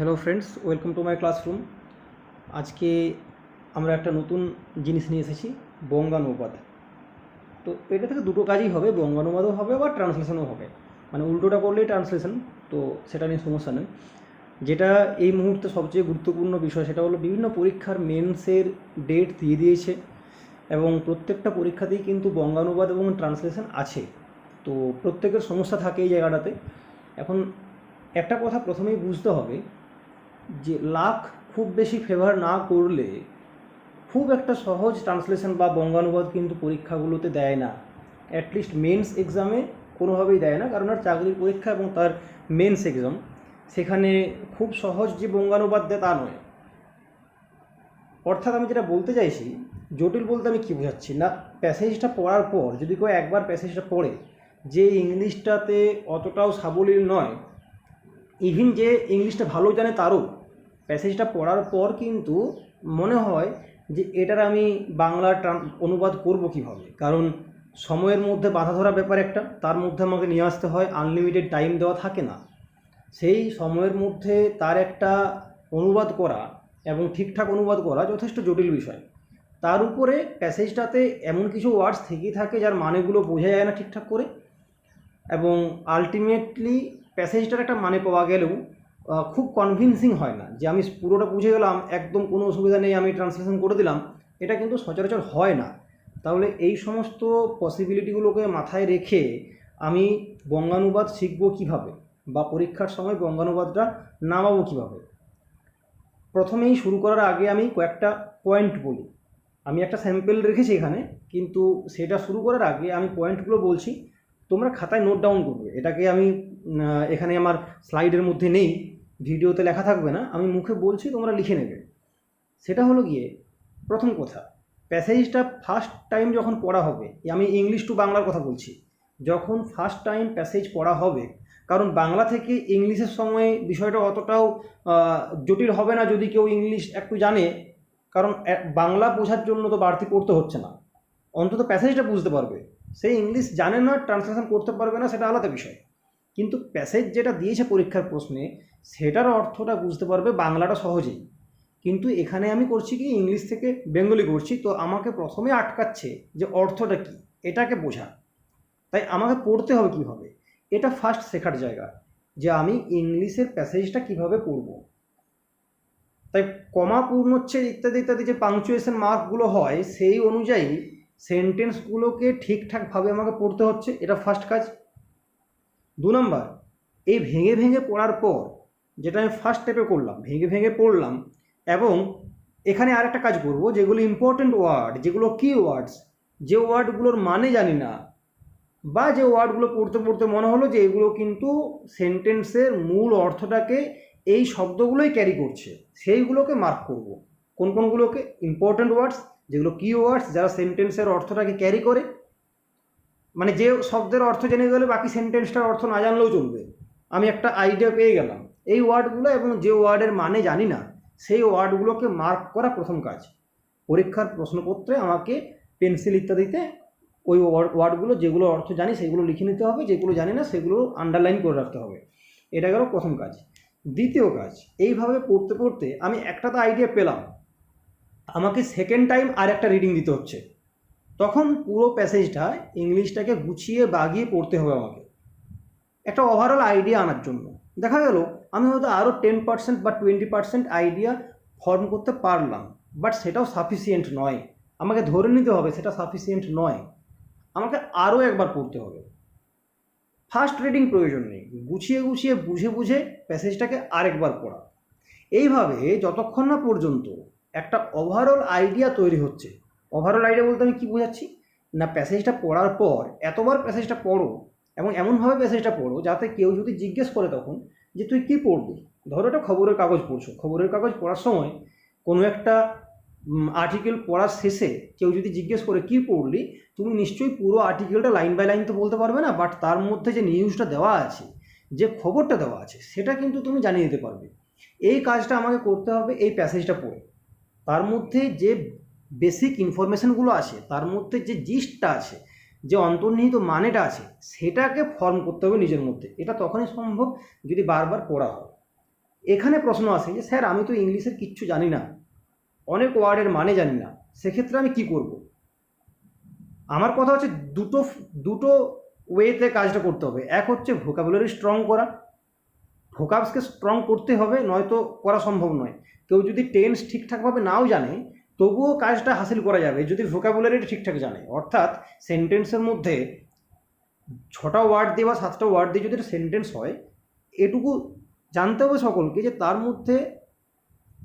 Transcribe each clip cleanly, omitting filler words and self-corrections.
Hello friends, welcome to my classroom. আজকে আমরা একটা নতুন জিনিস নিয়ে এসেছি, বঙ্গানুবাদ। তো এটা থেকে দুটো কাজই হবে, বঙ্গানুবাদও হবে আবার ট্রান্সলেশনও হবে। মানে উল্টোটা করলেই ট্রান্সলেশন, তো সেটা নিয়ে সমস্যা নেই। যেটা এই মুহূর্তে সবচেয়ে গুরুত্বপূর্ণ বিষয় সেটা হলো বিভিন্ন পরীক্ষার মেন্সের ডেট দিয়ে দিয়েছে এবং প্রত্যেকটা পরীক্ষাতেই কিন্তু বঙ্গানুবাদ এবং ট্রান্সলেশন আছে। তো প্রত্যেকের সমস্যা থাকে এই জায়গাটাতে। এখন একটা কথা প্রথমেই বুঝতে হবে যে লাক খুব বেশি ফেভার না করলে খুব একটা সহজ ট্রান্সলেশন বা বঙ্গানুবাদ কিন্তু পরীক্ষাগুলোতে দেয় না। অ্যাটলিস্ট মেন্স এক্সামে কোনোভাবেই দেয় না, কারণ আর চাকরির পরীক্ষা এবং তার মেন্স এক্সাম, সেখানে খুব সহজ যে বঙ্গানুবাদ দেয় তা নয়। অর্থাৎ আমি যেটা বলতে চাইছি, জটিল বলতে আমি কী বোঝাচ্ছি না, প্যাসেজটা পড়ার পর যদি কেউ একবার প্যাসেজটা পড়ে, যে ইংলিশটাতে অতটাও সাবলীল নয়, ইভিন যে ইংলিশটা ভালো জানে তারও প্যাসেজটা পড়ার পর কিন্তু মনে হয় যে এটার আমি বাংলা অনুবাদ করব কীভাবে, কারণ সময়ের মধ্যে বাধা ধরা ব্যাপার একটা, তার মধ্যে আমাকে নিয়ে আসতে হয়, আনলিমিটেড টাইম দেওয়া থাকে না। সেই সময়ের মধ্যে তার একটা অনুবাদ করা এবং ঠিকঠাক অনুবাদ করা যথেষ্ট জটিল বিষয়। তার উপরে প্যাসেজটাতে এমন কিছু ওয়ার্ডস থেকেই থাকে যার মানেগুলো বোঝা যায় না ঠিকঠাক করে, এবং আলটিমেটলি প্যাসেজটার একটা মানে পাওয়া গেলেও খুব কনভিনসিং হয় না যে আমি পুরোটা বুঝে গেলাম, একদম কোনো অসুবিধা নেই, আমি ট্রান্সলেশন করে দিলাম। এটা কিন্তু সচরাচর হয় না। তাহলে এই সমস্ত পসিবিলিটিগুলোকে মাথায় রেখে আমি বঙ্গানুবাদ শিখবো কীভাবে, বা পরীক্ষার সময় বঙ্গানুবাদটা নামাবো কীভাবে। প্রথমেই শুরু করার আগে আমি কয়েকটা পয়েন্ট বলি। আমি একটা স্যাম্পল রেখেছি এখানে, কিন্তু সেটা শুরু করার আগে আমি পয়েন্টগুলো বলছি, তোমরা খাতায় নোট ডাউন করবে। এটাকে আমি এখানে আমার স্লাইডের মধ্যে নেই, ভিডিওতে লেখা থাকবে না, আমি মুখে বলছি, তোমরা লিখে নেবে। সেটা হলো গিয়ে প্রথম কথা, প্যাসেজটা ফার্স্ট টাইম যখন পড়া হবে, আমি ইংলিশ টু বাংলার কথা বলছি, যখন ফার্স্ট টাইম প্যাসেজ পড়া হবে, কারণ বাংলা থেকে ইংলিশের সময় বিষয়টা অতটাও জটিল হবে না যদি কেউ ইংলিশ একটু জানে, কারণ বাংলা বোঝার জন্য তো বাড়তি পড়তে হচ্ছে না, অন্তত প্যাসেজটা বুঝতে পারবে। সেই ইংলিশ জানে না, ট্রান্সলেশন করতে পারবে না, সেটা আলাদা বিষয়। কিন্তু প্যাসেজ যেটা দিয়েছে পরীক্ষার প্রশ্নে, সেটার অর্থটা বুঝতে পারবে বাংলাটা সহজেই। কিন্তু এখানে আমি করছি কি, ইংলিশ থেকে বেঙ্গলি করছি, তো আমাকে প্রথমে আটকাচ্ছে যে অর্থটা কী, এটাকে বোঝা। তাই আমাকে পড়তে হবে কীভাবে, এটা ফার্স্ট শেখার জায়গা, যে আমি ইংলিশের প্যাসেজটা কীভাবে পড়ব। তাই কমা, পূর্ণচ্ছেদ ইত্যাদি ইত্যাদি যে পাংচুয়েশন মার্কগুলো হয়, সেই অনুযায়ী সেন্টেন্সগুলোকে ঠিকঠাকভাবে আমাকে পড়তে হচ্ছে, এটা ফার্স্ট কাজ। 2 নম্বর, এই ভেঙে ভেঙে পড়ার পর, যেটা আমি ফার্স্ট স্টেপে করলাম, ভেঙে ভেঙে পড়লাম, এবং এখানে আরেকটা কাজ করব, যেগুলো ইম্পর্টেন্ট ওয়ার্ড, যেগুলো কি ওয়ার্ডস, যে ওয়ার্ডগুলোর মানে জানি না, বা যে ওয়ার্ডগুলো পড়তে পড়তে মনে হলো যে এগুলো কিন্তু সেন্টেন্সের মূল অর্থটাকে এই শব্দগুলোই ক্যারি করছে, সেইগুলোকে মার্ক করব। কোন কোনগুলোকে? ইম্পর্টেন্ট ওয়ার্ডস, যেগুলো কি ওয়ার্ডস, যারা সেন্টেন্সের অর্থটাকে ক্যারি করে, মানে যে শব্দের অর্থ জেনে গেলে বাকি সেন্টেন্সটার অর্থ না জানলেও চলবে, আমি একটা আইডিয়া পেয়ে গেলাম, এই ওয়ার্ডগুলো। এবং যে ওয়ার্ডের মানে জানি না, সেই ওয়ার্ডগুলোকে মার্ক করা প্রথম কাজ। পরীক্ষার প্রশ্নপত্রে আমাকে পেন্সিল ইত্যাদিতে ওই ওয়ার্ডগুলো, যেগুলো অর্থ জানি সেগুলো লিখে নিতে হবে, যেগুলো জানি না সেগুলো আন্ডারলাইন করে রাখতে হবে। এটা গেল প্রথম কাজ। দ্বিতীয় কাজ, এইভাবে পড়তে পড়তে আমি একটা তো আইডিয়া পেলাম, আমাকে সেকেন্ড টাইম আর একটা রিডিং দিতে হচ্ছে। তখন পুরো প্যাসেজটা ইংলিশটাকে গুছিয়ে বাগিয়ে পড়তে হবে আমাকে, একটা ওভারঅল আইডিয়া আনার জন্য। দেখা গেল আমি হয়তো আরও 10% বা 20% আইডিয়া ফর্ম করতে পারলাম, বাট সেটাও সাফিসিয়েন্ট নয়। আমাকে ধরে নিতে হবে সেটা সাফিসিয়েন্ট নয়, আমাকে আরও একবার পড়তে হবে। ফার্স্ট রিডিং প্রয়োজন নেই, গুছিয়ে গুছিয়ে বুঝে বুঝে প্যাসেজটাকে আরেকবার পড়া। এইভাবে যতক্ষণ না পর্যন্ত একটা ওভারঅল আইডিয়া তৈরি হচ্ছে। ওভারঅল আইডিয়া বলতে আমি কী বোঝাচ্ছি না, প্যাসেজটা পড়ার পর এতবার প্যাসেজটা পড়ো, এবং এমনভাবে প্যাসেজটা পড়ো যাতে কেউ যদি জিজ্ঞেস করে তখন যে তুই কী পড়বি, ধরো এটা খবরের কাগজ পড়ছো, খবরের কাগজ পড়ার সময় কোনো একটা আর্টিকেল পড়ার শেষে কেউ যদি জিজ্ঞেস করে কী পড়লি, তুমি নিশ্চয়ই পুরো আর্টিকেলটা লাইন বাই লাইন তো বলতে পারবে না, বাট তার মধ্যে যে নিউজটা দেওয়া আছে, যে খবরটা দেওয়া আছে, সেটা কিন্তু তুমি জানিয়ে দিতে পারবে। এই কাজটা আমাকে করতে হবে এই প্যাসেজটা পড়ে। তার মধ্যে যে বেসিক ইনফরমেশনগুলো আছে, তার মধ্যে যে জিস্টটা আছে, যে অন্তর্নিহিত মানেটা আছে, সেটাকে ফর্ম করতে হবে নিজের মধ্যে। এটা তখনই সম্ভব যদি বারবার পড়া হয়। এখানে প্রশ্ন আসে যে স্যার আমি তো ইংলিশের কিচ্ছু জানি না, অনেক ওয়ার্ডের মানে জানি না, সেক্ষেত্রে আমি কি করব? আমার কথা হচ্ছে দুটো দুটো ওয়েতে কাজটা করতে হবে। এক হচ্ছে ভোকাবুলারি স্ট্রং করা, ভোকাবসকে স্ট্রং করতে হবে, নয়তো করা সম্ভব নয়। কেউ যদি টেন্স ঠিকঠাকভাবে নাও জানে তবুও কাজটা হাসিল করা যাবে যদি ভোকাবুলারিটা ঠিকঠাক জানে। অর্থাৎ সেন্টেন্সের মধ্যে 6টা ওয়ার্ড দিয়ে বা 7টা ওয়ার্ড দিয়ে যদি সেন্টেন্স হয়, এটুকু জানতে হবে সকলকে যে তার মধ্যে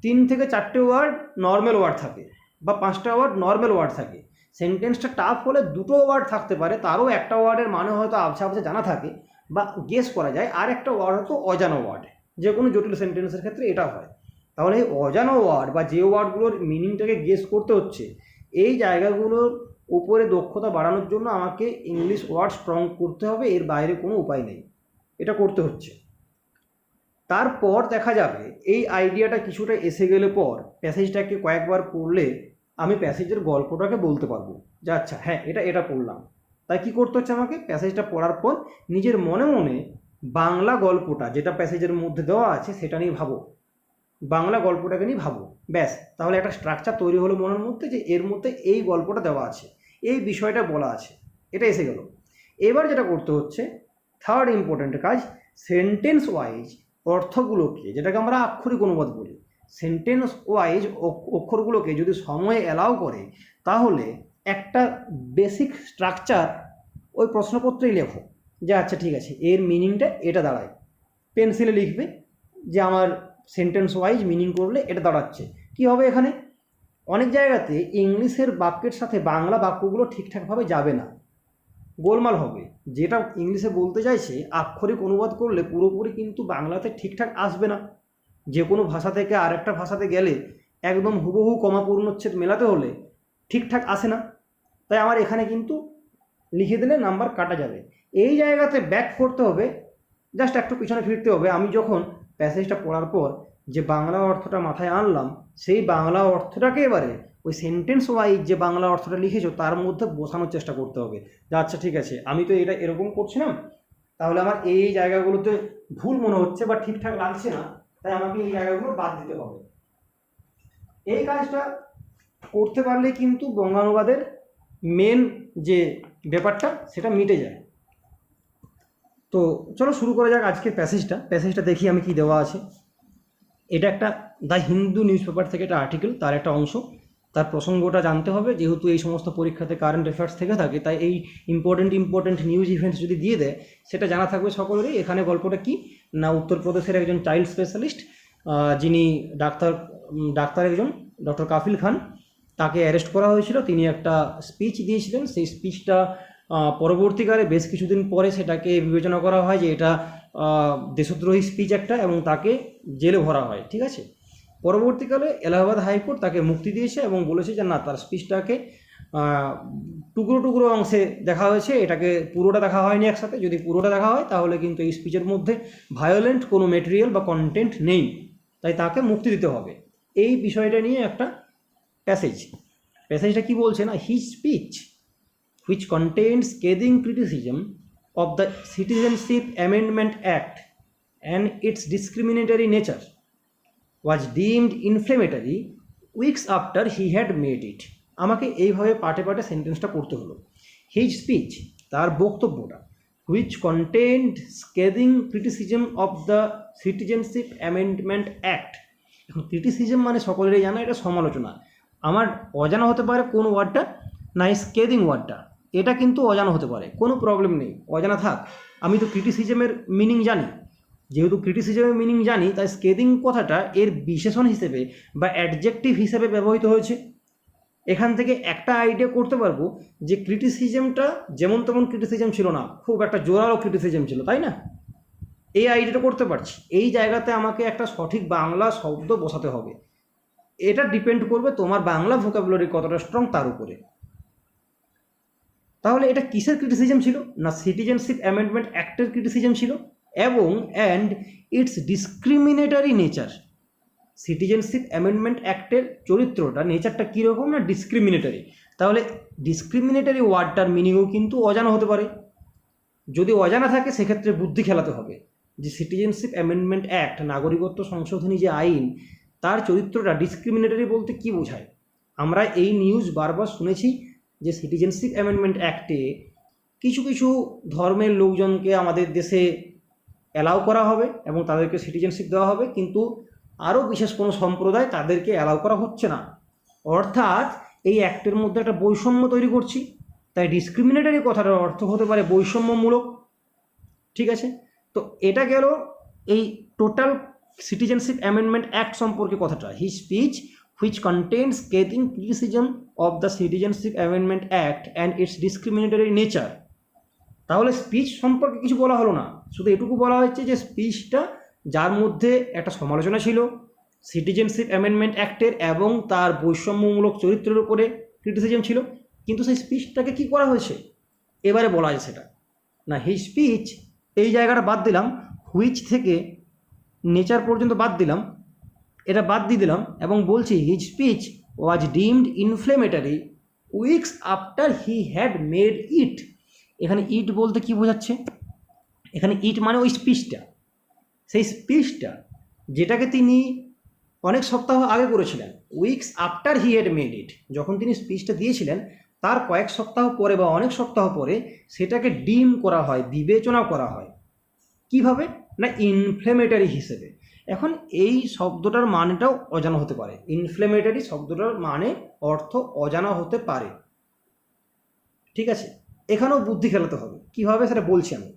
3 থেকে 4টে ওয়ার্ড নর্মাল ওয়ার্ড থাকে বা 5টা ওয়ার্ড নর্মাল ওয়ার্ড থাকে। সেন্টেন্সটা টাফ হলে 2টো ওয়ার্ড থাকতে পারে, তারও একটা ওয়ার্ডের মানে হয়তো আবছা আবছা জানা থাকে বা গেস করা যায়, আর একটা ওয়ার্ড হয়তো অজানা ওয়ার্ড। যে কোনো জটিল সেন্টেন্সের ক্ষেত্রে এটা হয়। তাহলে এই অজানা ওয়ার্ড বা যে ওয়ার্ডগুলোর মিনিংটাকে গেস করতে হচ্ছে, এই জায়গাগুলোর উপরে দক্ষতা বাড়ানোর জন্য আমাকে ইংলিশ ওয়ার্ড স্ট্রং করতে হবে, এর বাইরে কোনো উপায় নেই, এটা করতে হচ্ছে। তারপর দেখা যাবে এই আইডিয়াটা কিছুটা এসে গেলে পর প্যাসেজটাকে কয়েকবার পড়লে আমি প্যাসেজের গল্পটাকে বলতে পারবো যে আচ্ছা হ্যাঁ এটা পড়লাম। তাই কি করতে হচ্ছে আমাকে, প্যাসেজটা পড়ার পর নিজের মনে মনে বাংলা গল্পটা যেটা প্যাসেজের মধ্যে দেওয়া আছে সেটা নিয়ে ভাবো, বাংলা গল্পটাকে নিয়ে ভাবো, ব্যাস। তাহলে একটা স্ট্রাকচার তৈরি হলো মনের মধ্যে যে এর মধ্যে এই গল্পটা দেওয়া আছে, এই বিষয়টা বলা আছে, এটা এসে গেল। এবার যেটা করতে হচ্ছে, থার্ড ইম্পর্ট্যান্ট কাজ, সেন্টেন্স ওয়াইজ অর্থগুলোকে, যেটাকে আমরা আক্ষরিক অনুবাদ বলি, সেন্টেন্স ওয়াইজ অক্ষরগুলোকে যদি সময় অ্যালাউ করে তাহলে একটা বেসিক স্ট্রাকচার ওই প্রশ্নপত্রেই লেখো যে আচ্ছা ঠিক আছে এর মিনিংটা এটা দাঁড়ায়। পেন্সিলে লিখবে যে আমার সেন্টেন্স ওয়াইজ মিনিং করলে এটা দাঁড়াচ্ছে। কি হবে এখানে, অনেক জায়গাতে ইংলিশের বাক্যের সাথে বাংলা বাক্যগুলো ঠিকঠাকভাবে যাবে না, গোলমাল হবে। যেটা ইংলিশে বলতে চাইছে আক্ষরিক অনুবাদ করলে পুরোপুরি কিন্তু বাংলাতে ঠিকঠাক আসবে না। যে কোনো ভাষা থেকে আরেকটা ভাষাতে গেলে একদম হুবহু কমা পূর্ণচ্ছেদ মেলাতে হলে ঠিকঠাক আসে না। তাই আমার এখানে কিন্তু লিখে দিলে নাম্বার কাটা যাবে। এই জায়গাতে ব্যাক করতে হবে, জাস্ট একটু পিছনে ফিরতে হবে। আমি যখন প্যাসেজটা পড়ার পর যে বাংলা অর্থটা মাথায় আনলাম, সেই বাংলা অর্থটাকে এবারে ওই সেন্টেন্স ওয়াইজ যে বাংলা অর্থটা লিখেছো তার মধ্যে বসানোর চেষ্টা করতে হবে যে আচ্ছা ঠিক আছে আমি তো এটা এরকম করছিলাম, তাহলে আমার এই জায়গাগুলোতে ভুল মনে হচ্ছে বা ঠিকঠাক লাগছে না, তাই আমাকে এই জায়গাগুলো বাদ দিতে হবে। এই কাজটা করতে পারলে কিন্তু বঙ্গানুবাদের মেন যে ব্যাপারটা সেটা মিটে যায়। তো চলো শুরু করা যাক আজকের প্যাসেজটা দেখি আমি কি দেওয়া আছে। এটা একটা দ্য হিন্দু নিউজ পেপার থেকে একটা আর্টিকেল, তার একটা অংশ। তার প্রসঙ্গটা জানতে হবে, যেহেতু এই সমস্ত পরীক্ষাতে কারেন্ট অ্যাফেয়ার্স থেকে থাকে, তাই এই ইম্পর্টেন্ট নিউজ ইভেন্টস যদি দিয়ে দেয় সেটা জানা থাকবে সকলেরই। এখানে গল্পটা কি না, উত্তরপ্রদেশের একজন চাইল্ড স্পেশালিস্ট, যিনি ডাক্তার একজন ডক্টর কাফিল খান, তাকে অ্যারেস্ট করা হয়েছিল। তিনি একটা স্পিচ দিয়েছিলেন, সেই স্পিচটা পরবর্তীকালে বেশ কিছুদিন পরে সেটাকে বিবেচনা করা হয় যে এটা দেশদ্রোহী স্পিচ একটা, এবং তাকে জেলে ভরা হয়। ঠিক আছে, পরবর্তীকালে এলাহাবাদ হাইকোর্ট তাকে মুক্তি দিয়েছে এবং বলেছে যে না, তার স্পিচটাকে টুকরো টুকরো অংশে দেখা হয়েছে, এটাকে পুরোটা দেখা হয়নি একসাথে। যদি পুরোটা দেখা হয় তাহলে কিন্তু এই স্পিচের মধ্যে ভায়োলেন্ট কোনো মেটেরিয়াল বা কন্টেন্ট নেই, তাই তাকে মুক্তি দিতে হবে। এই বিষয়টা নিয়ে একটা প্যাসেজটা কি বলছে না, his speech which contains scathing criticism of the Citizenship Amendment Act and its discriminatory nature was deemed inflammatory weeks after he had made it. আমাকে এইভাবে পাটে পাটে সেন্টেন্সটা পড়তে হলো। হিজ স্পিচ, তার বক্তব্যটা, which contained scathing criticism of the Citizenship Amendment Act। এখন ক্রিটিসিজম মানে সকলেরই জানা, এটা সমালোচনা। আমার অজানা হতে পারে কোন ওয়ার্ডটা না, স্কেদিং ওয়ার্ডটা, এটা কিন্তু অজানা হতে পারে, কোনো প্রবলেম নেই, অজানা থাক। আমি তো ক্রিটিসিজমের মিনিং জানি, যেহেতু ক্রিটিসিজমের মিনিং জানি তাই স্কেদিং কথাটা এর বিশেষণ হিসেবে বা অ্যাডজেক্টিভ হিসেবে ব্যবহৃত হয়েছে। এখান থেকে একটা আইডিয়া করতে পারবো যে ক্রিটিসিজমটা যেমন তেমন ক্রিটিসিজম ছিল না, খুব একটা জোরালো ক্রিটিসিজম ছিল, তাই না? এই আইডিয়াটা করতে পারছি। এই জায়গাতে আমাকে একটা সঠিক বাংলা শব্দ বসাতে হবে। এটা ডিপেন্ড করবে তোমার বাংলা ভোকাবুলারি কতটা স্ট্রং তার উপরে। তাহলে এটা কিসের ক্রিটিসিজম ছিল না, সিটিজেনশিপ অ্যামেন্ডমেন্ট অ্যাক্টের ক্রিটিসিজম ছিল, এবং and its discriminatory nature. Citizenship amendment অ্যাক্টের চরিত্রটা, নেচারটা কীরকম না, ডিসক্রিমিনেটরি। তাহলে ডিসক্রিমিনেটরি ওয়ার্ডটার মিনিংও কিন্তু অজানা হতে পারে। যদি অজানা থাকে সেক্ষেত্রে বুদ্ধি খেলাতে হবে। যে সিটিজেনশিপ অ্যামেন্ডমেন্ট অ্যাক্ট, নাগরিকত্ব সংশোধনী যে আইন, তার চরিত্রটা ডিসক্রিমিনেটরি বলতে কি বোঝায়? আমরা এই নিউজ বারবার শুনেছি যে সিটিজেনশিপ অ্যামেন্ডমেন্ট অ্যাক্টে কিছু কিছু ধর্মের লোকজনকে আমাদের দেশে অ্যালাউ করা হবে এবং তাদেরকে সিটিজেনশিপ দেওয়া হবে, কিন্তু আরও বিশেষ কোনো সম্প্রদায় তাদেরকে অ্যালাউ করা হচ্ছে না। অর্থাৎ এই অ্যাক্টের মধ্যে একটা বৈষম্য তৈরি করছি। তাই ডিসক্রিমিনেটরি কথাটার অর্থ হতে পারে বৈষম্যমূলক। ঠিক আছে, তো এটা গেল এই টোটাল সিটিজেনশিপ অ্যামেন্ডমেন্ট অ্যাক্ট সম্পর্কে কথাটা। He speech which contains scathing criticism of the citizenship amendment act and its discriminatory nature. তাহলে স্পিচ সম্পর্কে কিছু বলা হলো না, শুধু এটুকু বলা হচ্ছে যে স্পিচটা যার মধ্যে একটা সমালোচনা ছিল সিটিজেনশিপ অ্যামেন্ডমেন্ট অ্যাক্টের এবং তার বৈষম্যমূলক চরিত্রের উপরে ক্রিটিসিজম ছিল, কিন্তু সেই স্পিচটাকে কি করা হয়েছে এবারে বলা যায় সেটা না। হি স্পিচ, এই জায়গাটা বাদ দিলাম, হুইচ থেকে নেচার পর্যন্ত বাদ দিলাম, এটা বাদ দিয়ে দিলাম এবং বলছি his speech was deemed inflammatory weeks after he had made it. এখানে ইট বলতে কি বোঝাচ্ছে? এখানে ইট মানে ওই স্পিচটা, সেই স্পিচটা যেটাকে তিনি অনেক সপ্তাহ আগে করেছিলেন, weeks after he had made it, যখন তিনি স্পিচটা দিয়েছিলেন তার কয়েক সপ্তাহ পরে বা অনেক সপ্তাহ পরে সেটাকে ডিম করা হয়, বিবেচনা করা হয়। কিভাবে না? ইনফ্লেমেটারি হিসেবে। এখন এই শব্দটার মানেটাও অজানা হতে পারে। ইনফ্লেমেটারি শব্দটার মানে অর্থ অজানা হতে পারে। ঠিক আছে, এখানেও বুদ্ধি খেলাতে হবে। কিভাবে সেটা বলছি আমি।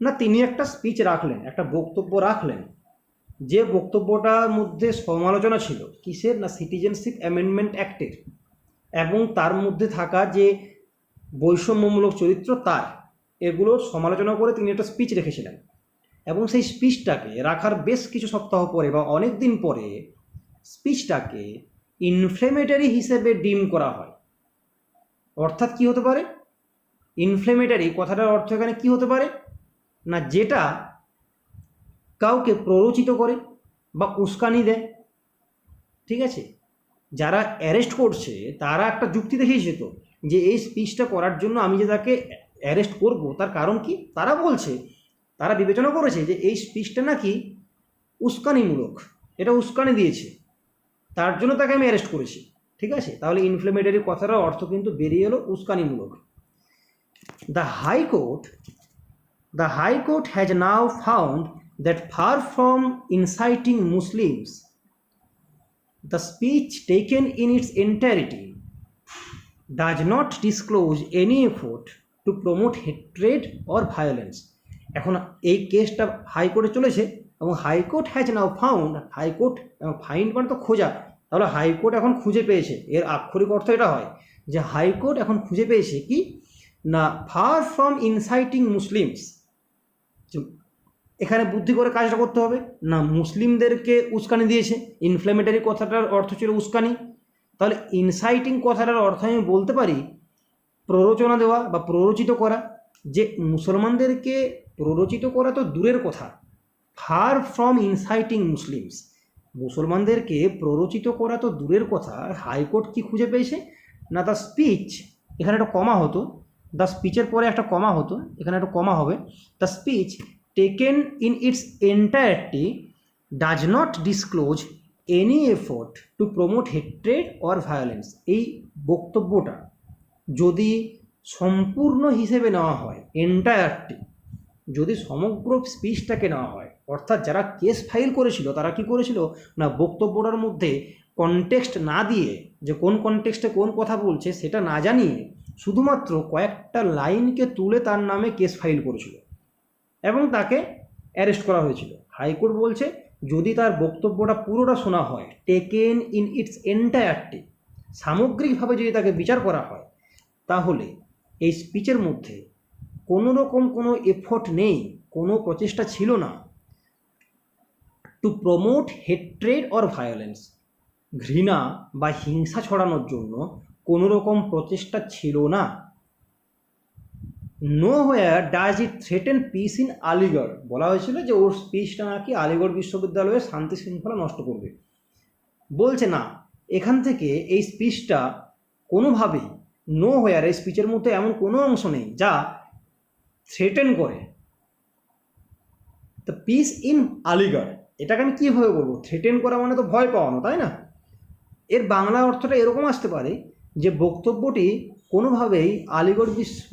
না, তিনি একটা স্পিচ রাখলেন, একটা বক্তব্য রাখলেন, যে বক্তব্যটার মধ্যে সমালোচনা ছিল কিসের? না সিটিজেনশিপ অ্যামেন্ডমেন্ট অ্যাক্টের এবং তার মধ্যে থাকা যে বৈষম্যমূলক চরিত্র তার, এগুলোর সমালোচনা করে তিনি একটা স্পিচ রেখেছিলেন। এবং সেই স্পিচটাকে রাখার বেশ কিছু সপ্তাহ পরে বা অনেক দিন পরে স্পিচটাকে ইনফ্লেমেটারি হিসেবে ডিম করা হয়। অর্থাৎ কি হতে পারে? ইনফ্লেমেটারি কথাটার অর্থ এখানে কি হতে পারে? না যেটা কাউকে প্ররোচিত করে বা উস্কানি দেয়। ঠিক আছে, যারা অ্যারেস্ট করছে তারা একটা যুক্তি দেখিয়েছে তো, যে এই স্পিচটা করার জন্য আমি যে তাকে অ্যারেস্ট করব তার কারণ কি? তারা বলছে, তারা বিবেচনা করেছে যে এই স্পিচটা নাকি উস্কানিমূলক, এটা উস্কানি দিয়েছে, তার জন্য তাকে আমি অ্যারেস্ট করেছি। ঠিক আছে, তাহলে ইনফ্লেমেটারি কথাটার অর্থ কিন্তু বেরিয়ে এলো উস্কানিমূলক। The High Court has now found that far from inciting Muslims, the speech taken in its entirety does not disclose any effort to promote hatred or violence. এখন এই কেসটা হাইকোর্টে চলেছে এবং high court has now found, high court find মানে তো খোঁজা, তাহলে হাইকোর্ট এখন খুঁজে পেয়েছে, এর আক্ষরিক অর্থ এটা হয় যে হাইকোর্ট এখন খুঁজে পেয়েছে কি না, ফার ফ্রম ইনসাইটিং মুসলিমস। এখানে বুদ্ধি করে কাজটা করতে হবে না, মুসলিমদেরকে উস্কানি দিয়েছে, ইনফ্লেমেটারি কথাটার অর্থ ছিল উস্কানি, তাহলে ইনসাইটিং কথাটার অর্থ আমি বলতে পারি প্ররোচনা দেওয়া বা প্ররোচিত করা। যে মুসলমানদেরকে প্ররোচিত করা তো দূরের কথা, ফার ফ্রম ইনসাইটিং মুসলিমস, মুসলমানদেরকে প্ররোচিত করা তো দূরের কথা। হাইকোর্ট কি খুঁজে পেয়েছে না, দ্য স্পিচ, এখানে একটা কমা হতো, দ্য স্পিচের পরে একটা কমা হতো, এখানে একটা কমা হবে, the speech taken in its entirety does not disclose any effort to promote hatred or violence. এই বক্তব্যটা যদি সম্পূর্ণ হিসেবে নেওয়া হয়, এন্টায়ারটি, যদি সমগ্র স্পিচটাকে নেওয়া হয়, অর্থাৎ যারা কেস ফাইল করেছিল তারা কি করেছিল না, বক্তব্যটার মধ্যে কনটেক্সট না দিয়ে, যে কোন কনটেক্সটে কোন কথা বলছে সেটা না জানিয়ে শুধুমাত্র কয়েকটা লাইনকে তুলে তার নামে কেস ফাইল করেছিল এবং তাকে অ্যারেস্ট করা হয়েছিল। হাইকোর্ট বলছে যদি তার বক্তব্যটা পুরোটা শোনা হয়, টেকেন ইন ইটস এন্টায়ারটি, সামগ্রিকভাবে যদি তাকে বিচার করা হয়, তাহলে এই স্পিচের মধ্যে কোনো রকম কোনো এফোর্ট নেই, কোনো প্রচেষ্টা ছিল না two promote hatred or violence, ঘৃণা বা হিংসা ছড়ানোর জন্য কোনো রকম প্রচেষ্টা ছিল না। Know where does it threaten piece in Aligarh, বলা হয়েছিল যে ওর স্পিচটা নাকি আলিগড় বিশ্ববিদ্যালয়ের শান্তি শৃঙ্খলা নষ্ট করবে। বলছে না, এখান থেকে এই স্পিচটা কোনোভাবেই, নো হোয়ার, এই স্পিচের মধ্যে এমন কোনো অংশ নেই যা থ্রেটেন করে, দ্য পিস ইন আলিগড়, এটাকে আমি কীভাবে বলবো? থ্রেটেন করা মানে তো ভয় পাওয়ানো, তাই না? এর বাংলা অর্থটা এরকম আসতে পারে যে বক্তব্যটি কোনোভাবেই আলিগড়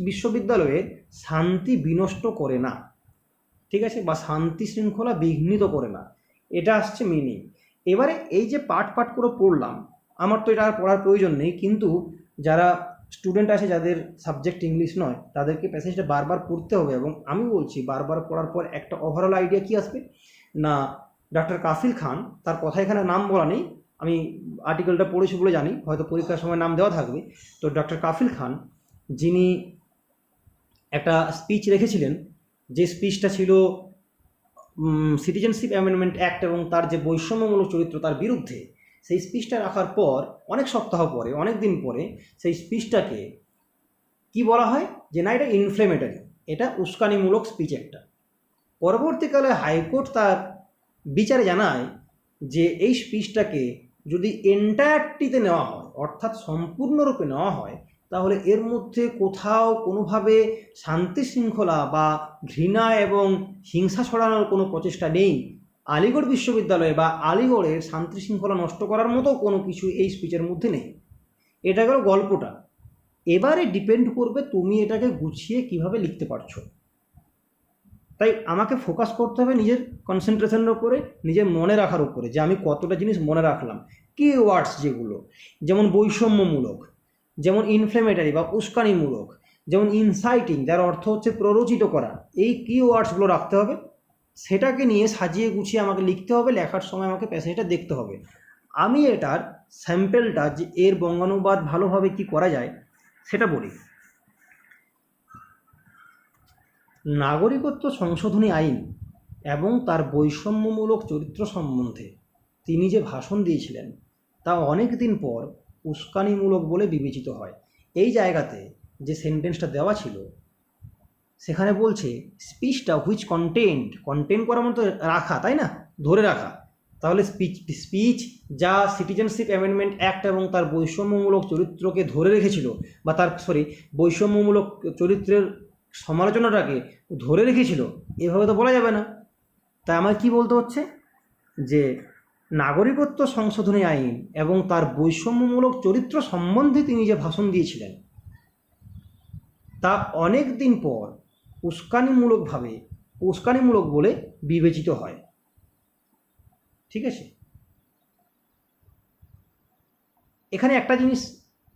বিশ্ববিদ্যালয়ের শান্তি বিনষ্ট করে না, ঠিক আছে, বা শান্তি শৃঙ্খলা বিঘ্নিত করে না, এটা আসছে মিনিং। এবারে এই যে পাঠ পাঠ করে পড়লাম, আমার তো এটা আর পড়ার প্রয়োজন নেই, কিন্তু যারা স্টুডেন্ট আছে যাদের সাবজেক্ট ইংলিশ নয় তাদেরকে প্যাসেজটা বারবার পড়তে হবে। এবং আমি বলছি বারবার পড়ার পর একটা ওভারঅল আইডিয়া কী আসবে না, ডক্টর কাফিল খান, তার কথা এখানে নাম বলা নেই, আমি আর্টিকেলটা পড়েছি বলে জানি, হয়তো পরীক্ষার সময় নাম দেওয়া থাকবে। তো ডক্টর কাফিল খান যিনি একটা স্পিচ রেখেছিলেন, যে স্পিচটা ছিল সিটিজেনশিপ অ্যামেন্ডমেন্ট অ্যাক্ট এবং তার যে বৈষম্যমূলক চরিত্র তার বিরুদ্ধে, সেই স্পিচটা রাখার পর অনেক সপ্তাহ পরে, অনেক দিন পরে সেই স্পিচটাকে কি বলা হয় যে না এটা ইনফ্লেমেটারি, এটা উস্কানিমূলক স্পিচ একটা। পরবর্তীকালে হাইকোর্ট তার বিচারে জানায় যে এই স্পিচটাকে যদি এন্টায়ারটিতে নেওয়া হয়, অর্থাৎ সম্পূর্ণরূপে নেওয়া হয়, তাহলে এর মধ্যে কোথাও কোনোভাবে শান্তি শৃঙ্খলা বা ঘৃণা এবং হিংসা ছড়ানোর কোনো প্রচেষ্টা নেই। আলিগড় বিশ্ববিদ্যালয়ে বা আলিগড়ের শান্তি শৃঙ্খলা নষ্ট করার মতো কোনো কিছু এই স্পিচের মধ্যে নেই। এটা গেল গল্পটা। এবারে ডিপেন্ড করবে তুমি এটাকে গুছিয়ে কিভাবে লিখতে পারছো। তাই আমাকে ফোকাস করতে হবে নিজের কনসেন্ট্রেশনের উপরে, নিজের মনে রাখার উপরে, যে আমি কতটা জিনিস মনে রাখলাম। কি ওয়ার্ডস যেগুলো, যেমন বৈষম্যমূলক, যেমন ইনফ্লেমেটারি বা উস্কানিমূলক, যেমন ইনসাইটিং যার অর্থ হচ্ছে প্ররোচিত করা, এই কি ওয়ার্ডসগুলো রাখতে হবে, সেটাকে নিয়ে সাজিয়ে গুছিয়ে আমাকে লিখতে হবে। লেখার সময় আমাকে প্যাসেজটা দেখতে হবে। আমি এটার স্যাম্পেলটা, যে এর বঙ্গানুবাদ ভালোভাবে কি করা যায় সেটা বলি। নাগরিকত্ব সংশোধনী আইন এবং তার বৈষম্যমূলক চরিত্র সম্বন্ধে তিনি যে ভাষণ দিয়েছিলেন তা অনেক দিন পর উস্কানিমূলক বলে বিবেচিত হয়। এই জায়গাতে যে সেন্টেন্সটা দেওয়া ছিল সেখানে বলছে স্পিচটা হুইচ কন্টেন্ট করার মতো রাখা, তাই না, ধরে রাখা। তাহলে স্পিচ যা সিটিজেনশিপ অ্যামেন্ডমেন্ট অ্যাক্ট এবং তার বৈষম্যমূলক চরিত্রকে ধরে রেখেছিল, বা তার বৈষম্যমূলক চরিত্রের সমালোচনাটাকে ধরে রেখেছিল, এভাবে তো বলা যাবে না। তাই আমার কি বলতে হচ্ছে যে নাগরিকত্ব সংশোধনী আইন এবং তার বৈষম্যমূলক চরিত্র সম্বন্ধে তিনি যে ভাষণ দিয়েছিলেন তা অনেক দিন পর উস্কানিমূলক বলে বিবেচিত হয়। ঠিক আছে, এখানে একটা জিনিস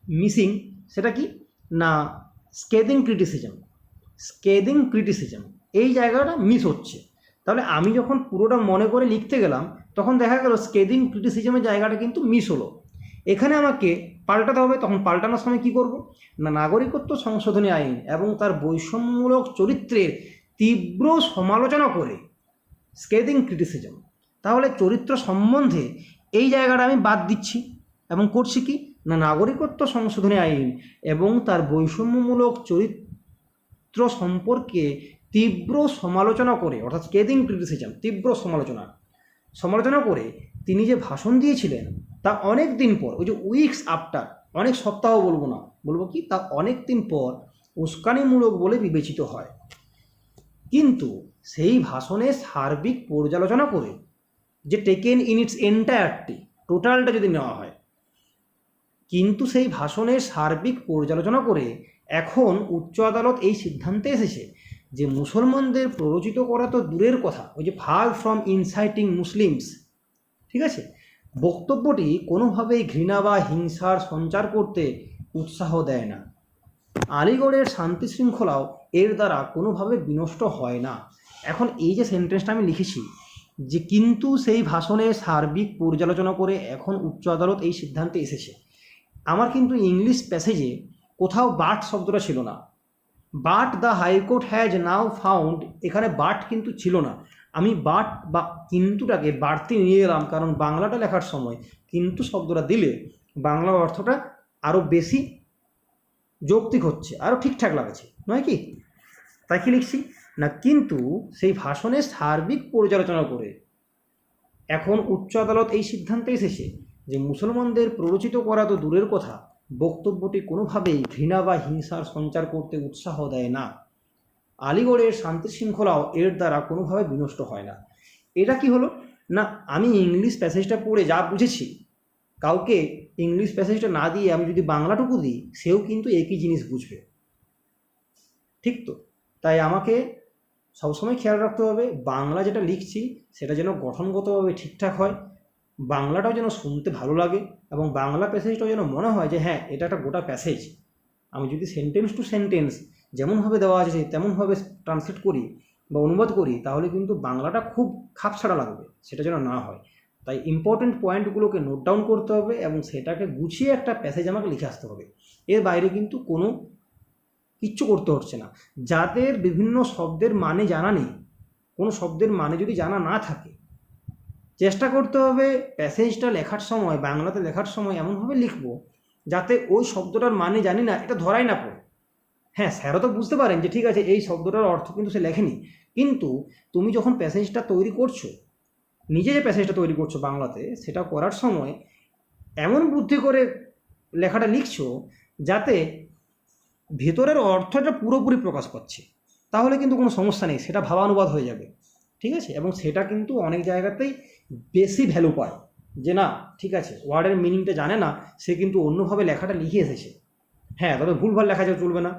মিসিং, সেটা কি না, স্কেদিং ক্রিটিসিজম, এই জায়গাটা মিস হচ্ছে। তাহলে আমি যখন পুরোটা মনে করে লিখতে গেলাম তখন দেখা গেল স্কেদিং ক্রিটিসিজমের জায়গাটা কিন্তু মিস হলো। এখানে আমাকে পাল্টাতে হবে। তখন পাল্টানোর সময় কি করব না, নাগরিকত্ব সংশোধনী আইন এবং তার বৈষম্যমূলক চরিত্রের তীব্র সমালোচনা করে, স্কেদিং ক্রিটিসিজম, তাহলে চরিত্র সম্বন্ধে এই জায়গাটা আমি বাদ দিচ্ছি এবং করছি কি না, নাগরিকত্ব সংশোধনী আইন এবং তার বৈষম্যমূলক চরিত্র সম্পর্কে তীব্র সমালোচনা করে, অর্থাৎ স্কেদিং ক্রিটিসিজম, তীব্র সমালোচনা করে তিনি যে ভাষণ দিয়েছিলেন তা অনেক দিন পর, ওই যে উইকস আফটার, অনেক সপ্তাহ বলবো কি, তা অনেক দিন পর উস্কানিমূলক বলে বিবেচিত হয়। কিন্তু সেই ভাষণে সার্বিক পর্যালোচনা করে, যে টেকেন ইন ইটস এন্টায়ারটি, টোটালটা যদি নেওয়া হয়, কিন্তু সেই ভাষণের সার্বিক পর্যালোচনা করে এখন উচ্চ আদালত এই সিদ্ধান্তে এসেছে যে মুসলমানদের প্ররোচিত করা তো দূরের কথা, ওই যে ফার ফ্রম ইনসাইটিং মুসলিমস, ঠিক আছে, বক্তব্যটি কোনোভাবেই ঘৃণা বা হিংসার সঞ্চার করতে উৎসাহ দেয় না। আলিগড়ের শান্তি শৃঙ্খলাও এর দ্বারা কোনোভাবে বিনষ্ট হয় না। এখন এই যে সেন্টেন্সটা আমি লিখেছি, যে কিন্তু সেই ভাষণে সার্বিক পর্যালোচনা করে এখন উচ্চ আদালত এই সিদ্ধান্তে এসেছে, আমার কিন্তু ইংলিশ প্যাসেজে কোথাও বাট শব্দটা ছিল না। But the high court has now found, এখানে বাট কিন্তু ছিল না। আমি বাট বা কিন্তুটাকে বাড়তি নিয়ে এলাম, কারণ বাংলাটা লেখার সময় কিন্তু শব্দটা দিলে বাংলা অর্থটা আরও বেশি যৌক্তিক হচ্ছে, আরও ঠিকঠাক লাগছে, নয় কি? তাই কি লিখছি না, কিন্তু সেই ভাষণে সার্বিক পর্যালোচনা করে এখন উচ্চ আদালত এই সিদ্ধান্তে এসেছে যে মুসলমানদের প্ররোচিত করা তো দূরের কথা, বক্তব্যটি কোনোভাবেই ঘৃণা বা হিংসার সঞ্চার করতে উৎসাহ দেয় না। আলিগড়ের শান্তি শৃঙ্খলাও এর দ্বারা কোনোভাবে বিনষ্ট হয় না। এটা কি হলো না, আমি ইংলিশ প্যাসেজটা পড়ে যা বুঝেছি, কাউকে ইংলিশ প্যাসেজটা না দিয়ে আমি যদি বাংলাটুকু দিই, সেও কিন্তু একই জিনিস বুঝবে, ঠিক তো? তাই আমাকে সবসময় খেয়াল রাখতে হবে বাংলা যেটা লিখছি সেটা যেন গঠনগতভাবে ঠিকঠাক হয়, বাংলাটাও যেন শুনতে ভালো লাগে, এবং বাংলা প্যাসেজটাও যেন মনে হয় যে হ্যাঁ এটা একটা গোটা প্যাসেজ। আমি যদি সেন্টেন্স টু সেন্টেন্স যেমনভাবে দেওয়া আছে তেমনভাবে ট্রান্সলেট করি বা অনুবাদ করি, তাহলে কিন্তু বাংলাটা খুব খাপছাড়া লাগবে, সেটা যেন না হয়। তাই ইম্পর্টেন্ট পয়েন্টগুলোকে নোট ডাউন করতে হবে এবং সেটাকে গুছিয়ে একটা প্যাসেজ আমাকে লিখে আসতে হবে। এর বাইরে কিন্তু কোনো কিচ্ছু করতে হচ্ছে না। যাদের বিভিন্ন শব্দের মানে জানা নেই, কোনো শব্দের মানে যদি জানা না থাকে, চেষ্টা করতে হবে প্যাসেজটা লেখার সময়, বাংলাতে লেখার সময় এমনভাবে লিখবো যাতে ওই শব্দটার মানে জানি না এটা ধরাই না পড়ে। হ্যাঁ, স্যারও তো বুঝতে পারেন যে ঠিক আছে এই শব্দটার অর্থ কিন্তু সে লেখেনি, কিন্তু তুমি যখন প্যাসেজটা তৈরি করছো, নিজে যে প্যাসেজটা তৈরি করছো বাংলাতে, সেটা করার সময় এমন বুদ্ধি করে লেখাটা লিখছো যাতে ভেতরের অর্থটা পুরোপুরি প্রকাশ পাচ্ছে, তাহলে কিন্তু কোনো সমস্যা নেই, সেটা ভাবানুবাদ হয়ে যাবে, ঠিক আছে? এবং সেটা কিন্তু অনেক জায়গাতেই বেশি ভ্যালু পায়, যে না ঠিক আছে ওয়ার্ডের মিনিংটা জানে না, সে কিন্তু অন্যভাবে লেখাটা লিখে এসেছে। হ্যাঁ, তবে ভুলভাল লেখা যা চলবে না,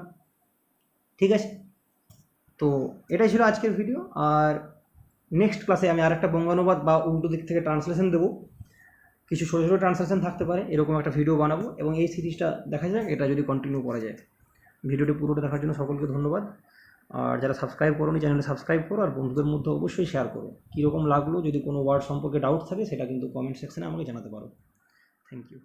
ঠিক আছে? তো এটাই ছিল আজকের ভিডিও। আর নেক্সট ক্লাসে আমি আরেকটা বঙ্গানুবাদ বা উল্টো দিক থেকে ট্রান্সলেশন দেবো, কিছু ছোটো ছোটো ট্রান্সলেশন থাকতে পারে, এরকম একটা ভিডিও বানাবো এবং এই সিরিজটা দেখা যাক এটা যদি কন্টিনিউ করা যায়। ভিডিওটি পুরোটা দেখার জন্য সকলকে ধন্যবাদ। আর যারা সাবস্ক্রাইব করোনি চ্যানেলটা সাবস্ক্রাইব করো, আর বন্ধুদের মধ্যে অবশ্যই শেয়ার করো। কীরকম লাগলো, যদি কোনো ওয়ার্ড সম্পর্কে ডাউট থাকে সেটা কিন্তু কমেন্ট সেকশনে আমাকে জানাতে পারো। Thank you.